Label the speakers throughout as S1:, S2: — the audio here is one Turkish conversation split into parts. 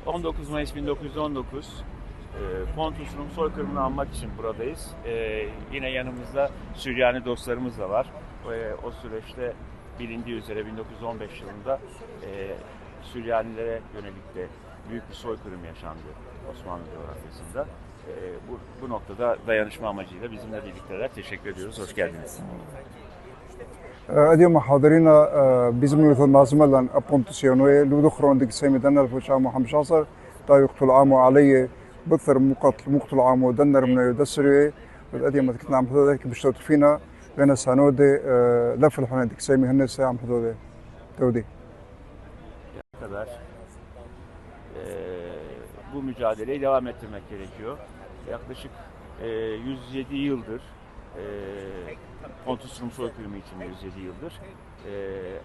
S1: 19 Mayıs 1919 Pontus Rum soykırımını anmak için buradayız. Yine yanımızda Süryani dostlarımız da var. O süreçte bilindiği üzere 1915 yılında Süryanilere yönelik de büyük bir soykırım yaşandı Osmanlı coğrafyasında. Bu noktada dayanışma amacıyla bizimle birlikteler. Teşekkür ediyoruz. Hoş geldiniz.
S2: اليوم حاضرين بزمن الناظمة لأن أبونتسيونوي لو دخرون ديك سامي دنر في شام محمد شاصر تا يقتل عامو علي بثر مقتل عامو دنر من يدسري الأدية ما تكتنا عم حدودك بشتوت فينا بين سانودي لف الحنين ديك سامي هنسي عم حدودي تودي
S1: kadar bu mücadeleyi devam ettirmek gerekiyor. Yaklaşık 107 yıldır Pontus Rum soykırımı için 107 yıldır,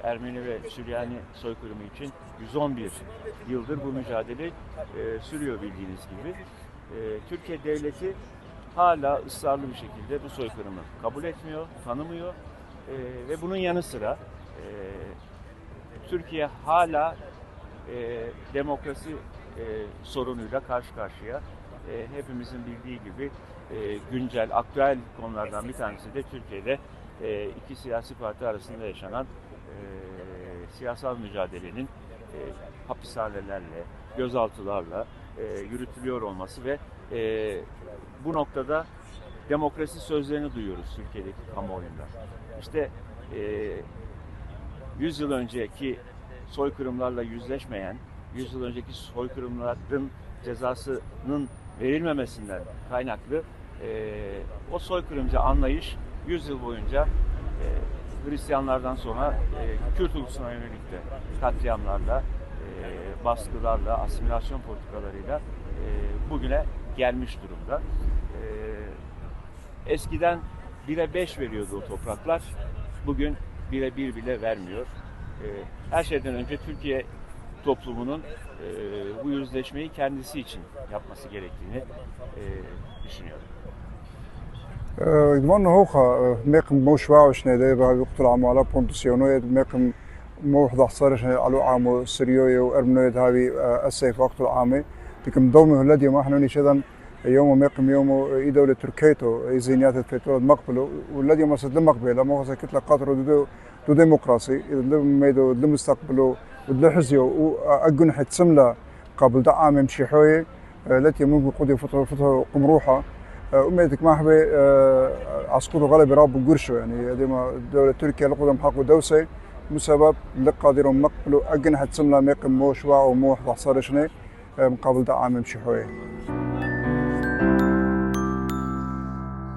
S1: Ermeni ve Süryani soykırımı için 111 yıldır bu mücadele sürüyor bildiğiniz gibi. Türkiye Devleti hala ısrarlı bir şekilde bu soykırımı kabul etmiyor, tanımıyor ve bunun yanı sıra Türkiye hala demokrasi sorunuyla karşı karşıya. Hepimizin bildiği gibi güncel, aktüel konulardan bir tanesi de Türkiye'de iki siyasi parti arasında yaşanan siyasal mücadelenin hapishanelerle, gözaltılarla yürütülüyor olması ve bu noktada demokrasi sözlerini duyuyoruz Türkiye'deki kamuoyunda. İşte 100 yıl önceki soykırımlarla yüzleşmeyen, 100 yıl önceki soykırımların cezasının verilmemesinden kaynaklı o soykırımcı anlayış 100 yıl boyunca Hristiyanlardan sonra Kürt ulusuna yönelik de katliamlarla, baskılarla, asimilasyon politikalarıyla bugüne gelmiş durumda. Eskiden 1'e 5 veriyordu o topraklar, bugün 1'e 1 bile vermiyor. Her şeyden önce Türkiye toplumunun bu yüzleşmeyi kendisi için yapması gerektiğini düşünüyorum.
S2: يضمن هوخا ميقم مو شواوش نادي بها يقتل عمو على بونتسيونويد ميقم مو واحد حصارش على عمو سريوي وارمنويد هاوي السيف وقت العامي لكن دومي الذي ما احنا نشدن يوم ميقم يوم اي دولة تركيتو اي زينيات الفتوى المقبلو والذي ما صد المقبله ما هو كتله قطر دو ديمقراطي اذا ميدو المستقبلو ودلو حزيو واجن حتسملا قبل دعم مشيحوي التي ممكن قد فتره قمروحه أميتك ما حبي عسكر غالب راب وقرشو يعني ديما دولة تركيا لقدم حقو دوسي مسبب لقادرهم مقبلو أجنحة سملا ميقم مو شواع ومو حصار شني مقابل دعم مشيحوي